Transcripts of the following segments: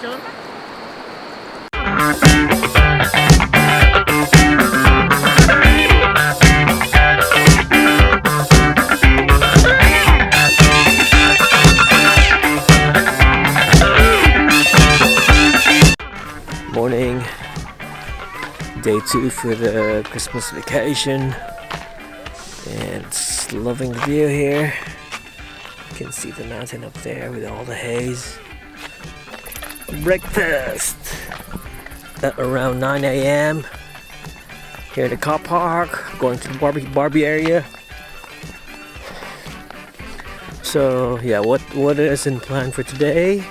location. Morning, day 2 for the Christmas vacation, and it's loving the view here. You can see the mountain up there with all the haze. Breakfast at around 9 a.m. here at the car park, going to the Barbie area. So yeah, what is in plan for today?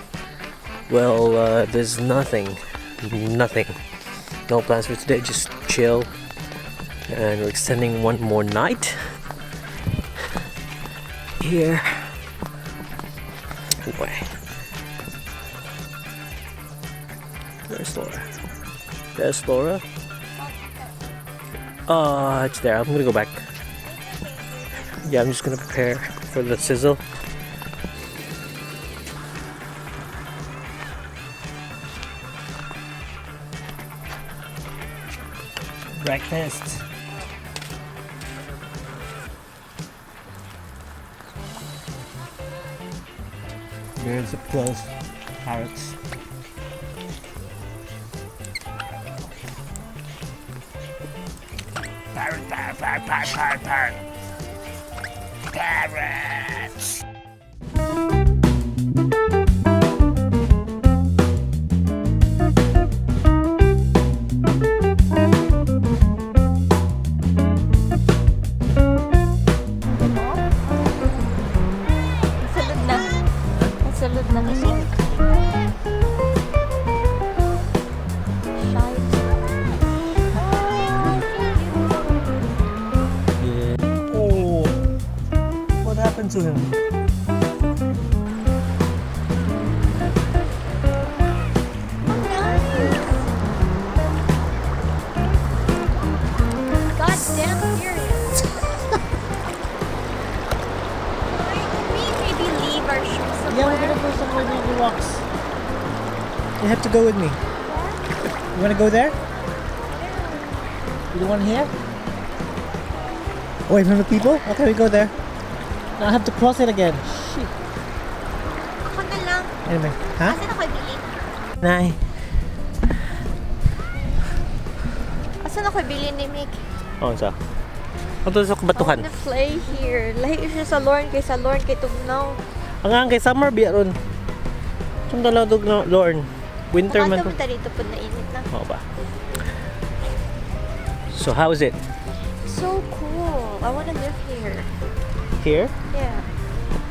Well, there's nothing, no plans for today, just chill, and we're extending one more night here. Anyway, where's Laura? There's Laura. It's there. I'm gonna go back. Yeah, I'm just gonna prepare for the sizzle. Breakfast. Birds up close. Parrots. Parrot. Parrots. To him. Goddamn serious. Maybe leave our shoes somewhere. Yeah, we're gonna go somewhere near the rocks. You have to go with me. You wanna go there? You don't want here? Away from the people? Okay, we go there. Now I have to cross it again. Shit. Ako na lang. Anyway, ha? Asan ako bilhin? Nay. Asan ako bilhin ni Mick? Oh, sa? Ito sa kabatuhan. I wanna play here. Lahi siya sa Lorne kay Tugnaw. Ang kay summer biya ron. Sum dalaw dog na Lorne. Winter man. Nakatapunta dito po na init na. Oo ba? So how is it? So cool. I wanna live here. Here? Yeah.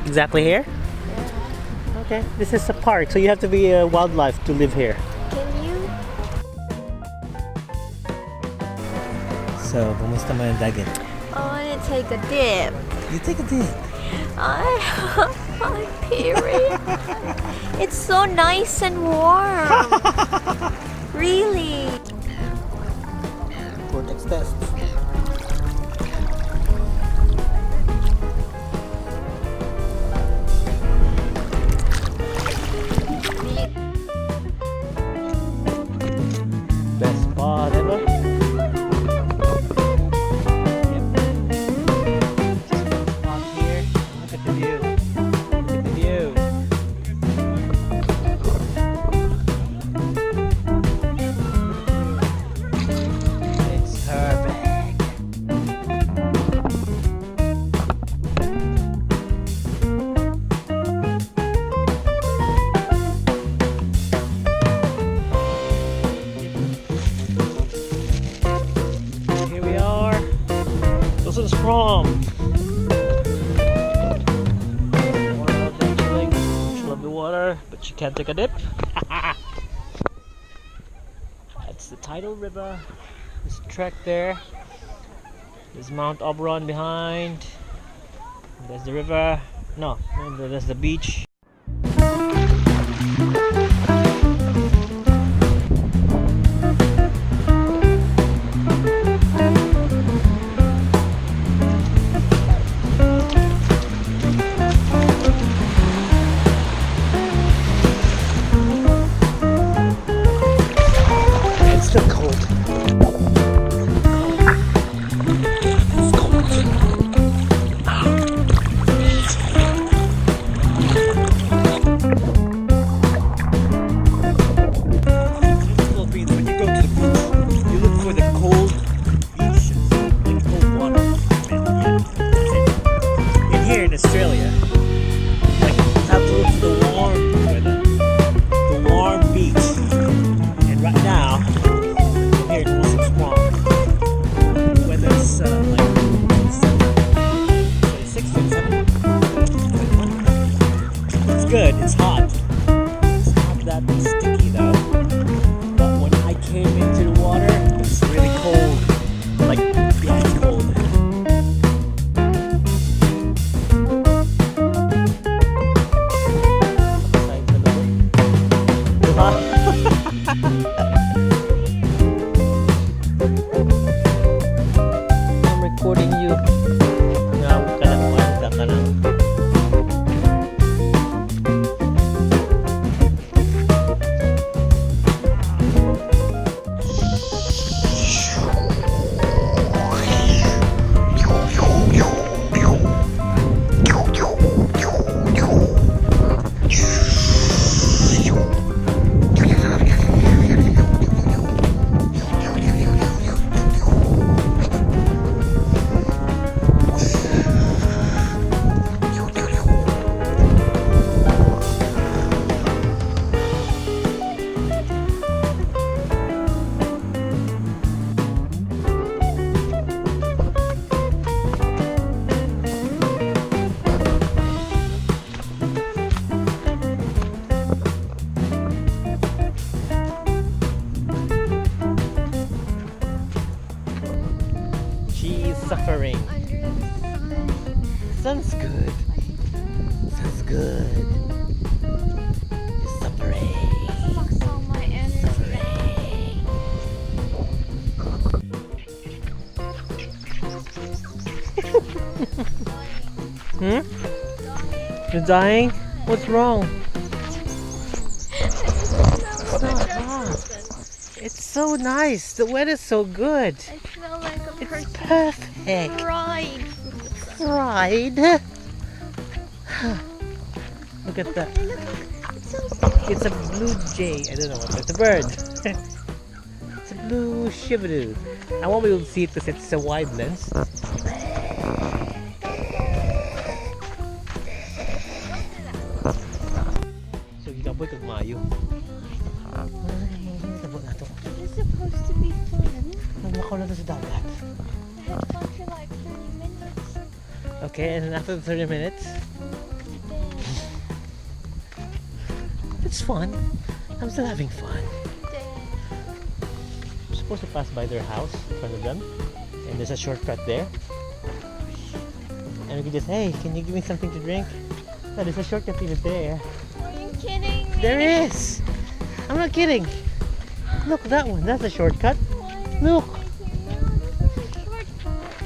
Exactly here? Yeah. Okay. This is a park, so you have to be a wildlife to live here. Can you? So, kumusta man ang dagat? I wanna take a dip. You take a dip. I have my period. It's so nice and warm. Really. For next test. Best spot ever. Out here, look at the view. Look at the view. It's perfect. Here we are. This is prom. Love the water, but she can't take a dip. That's the tidal river. There's a track there. There's Mount Oberon behind. There's the river. No, there's the beach. Australia. Like, you have to look for the warm weather, the warm beach. And right now, I'm here at Muslim's Prom. The weather's like 26, 27, 21. It's good, it's hot. It's not that sticky though. But when I came into the water, it's really cold. Like, yeah, it's cold. I'm recording you. Nga ka lang, magda ka lang. Suffering. Sun's good. Sun's good. You're suffering. Sucks all my energy. You're dying? What's wrong? It's not hot. It's so nice. The weather's so good. I feel like a It's person perfect. fried. Fried. Look at that. Look, it's so pretty. It's a blue jay. I don't know what it's a bird. It's a blue shibadoo. I won't be able to see it because it's a wide lens. So gikaboy kag maayo. Ay, tabo na to. It's supposed to be fun. Naglakaw na to sa dagat. I had fun for like 30 minutes. Okay, and then after the 30 minutes, it's fun. I'm still having fun. I'm supposed to pass by their house in front of them, and there's a shortcut there. And we can just, hey, can you give me something to drink? No, there's a shortcut even there. Are you kidding me? There is! I'm not kidding. Look, that one, that's a shortcut. Look,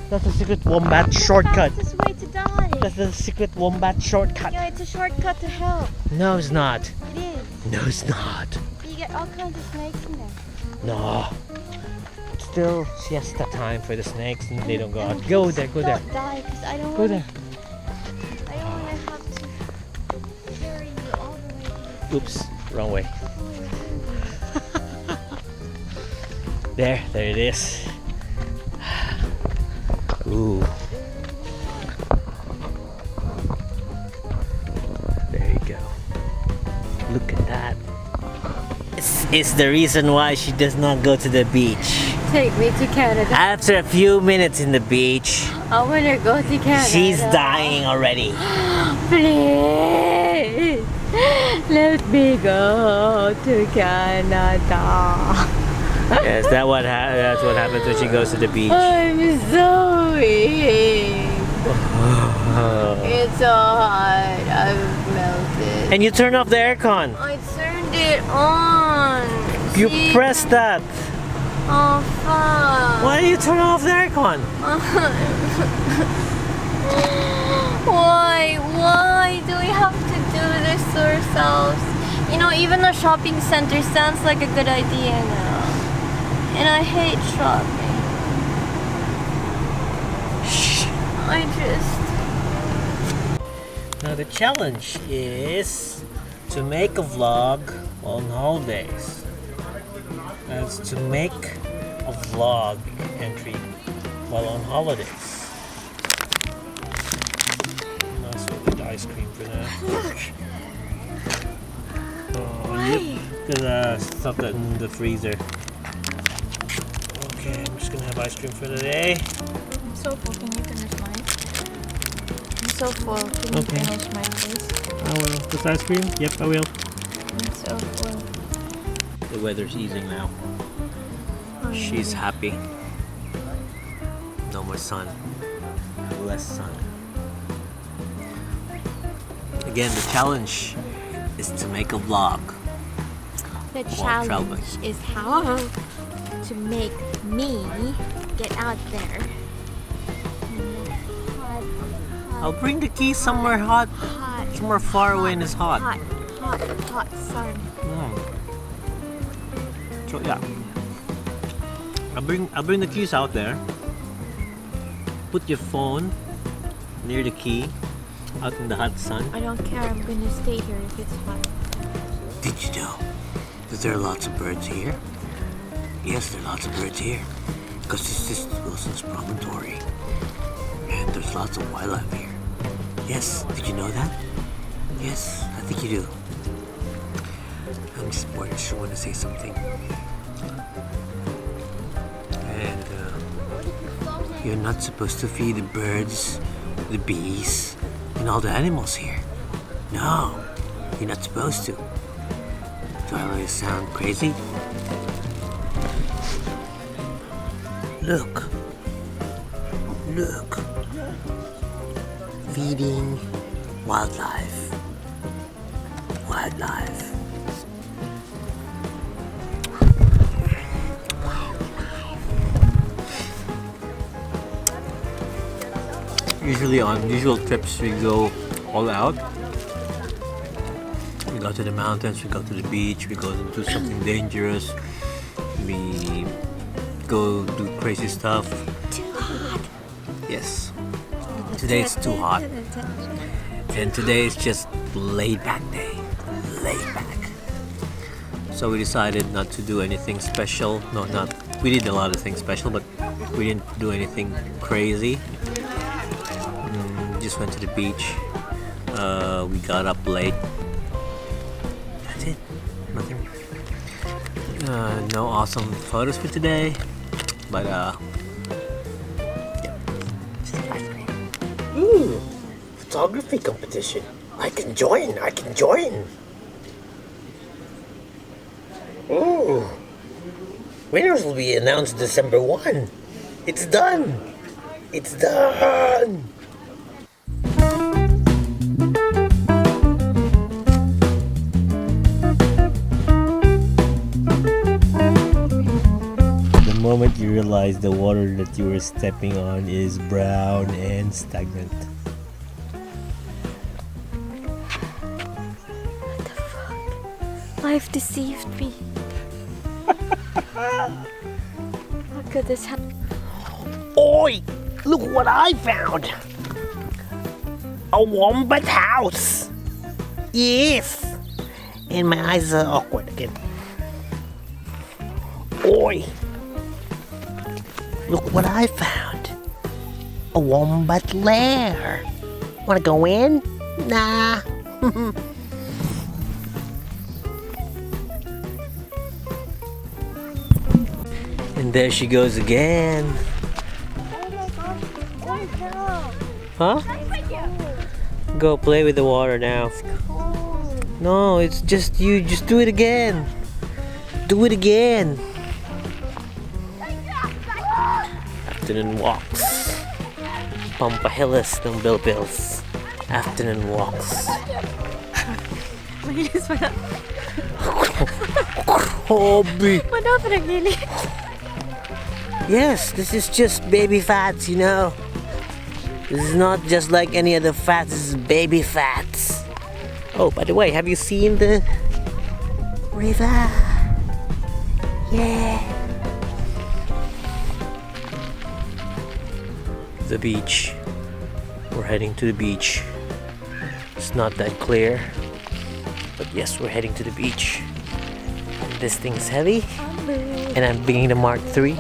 that's a secret wombat shortcut. Fastest way to die. That's the secret wombat shortcut. Yeah, it's a shortcut to hell. No, it's not. It is. No, it's not. You get all kinds of snakes in there. No. It's still siesta time for the snakes and they don't go out. Go there, go there. Don't die, because I don't Go want there. I don't want to have to carry you all the way to the Oops, wrong way. There it is. Ooh. There you go. Look at that. It's the reason why she does not go to the beach. Take me to Canada. After a few minutes in the beach, I want to go to Canada. she's dying already. Please, let me go to Canada. Yes, that's what happens when she goes to the beach. I'm so weak. It's so hot. I've melted. And you turn off the aircon. I turned it on. You See? press that. Oh fuck. Why do you turn off the aircon? Why do we have to do this to ourselves? You know, even a shopping center sounds like a good idea now. And I hate shopping. I just... Now the challenge is to make a vlog on holidays. That's to make a vlog entry while on holidays. Now ice cream for that. Oh, Why? yep. Gonna stuff that in the freezer. Okay, I'm just gonna have ice cream for the day. I'm so full. Can you finish mine? I'm so full. Can you Okay. finish mine, please? I will. This ice cream? Yep, I will. I'm so full. The weather's easing now. Oh, She's happy. No more sun. Less sun. Again, the challenge is to make a vlog. The While traveling. challenge is how to make me get out there. Hot, I'll bring the key somewhere hot, hot, somewhere far away and it's hot. hot sun. So yeah, I'll bring the keys out there. Put your phone near the key, out in the hot sun. I don't care. I'm gonna stay here if it's hot. Did you know that there are lots of birds here? Yes, there are lots of birds here. Because this is Wilson's promontory. And there's lots of wildlife here. Yes, did you know that? Yes, I think you do. I'm just bored. I just want to say something. And you're not supposed to feed the birds, the bees, and all the animals here. No, you're not supposed to. Do I really sound crazy? Look. Look. Feeding wildlife. Wildlife. Usually on usual trips we go all out. We go to the mountains, we go to the beach, we go do something dangerous. We go do crazy stuff. Too hot. Yes. Today it's too hot. And today is just laid back day. Laid back. So we decided not to do anything special. No, not. We did a lot of things special, but we didn't do anything crazy. Just went to the beach. We got up late. That's it. Nothing. No awesome photos for today, but yeah. Ooh, photography competition. I can join. Ooh, winners will be announced December 1. It's done. The moment you realize the water that you were stepping on is brown and stagnant. Life deceived me. How could this happen? Oi! Look what I found! A wombat house! Yes! And my eyes are awkward again. Oi! Look what I found! A wombat lair! Wanna go in? Nah! And there she goes again. Oh my god. Oh Huh? no. Go play with the water now. Cold. No, it's just you. Just do it again. Do it again. Afternoon walks. Pampahilis ng Bilbils. Afternoon walks. Malinis pa na. Hobby. Ano pinaglinis? Yes, this is just baby fats, you know. This is not just like any other fats. This is baby fats. Oh, by the way, have you seen the river? Yeah. The beach. We're heading to the beach. It's not that clear, but yes, we're heading to the beach. This thing's heavy, and I'm bringing the Mark III.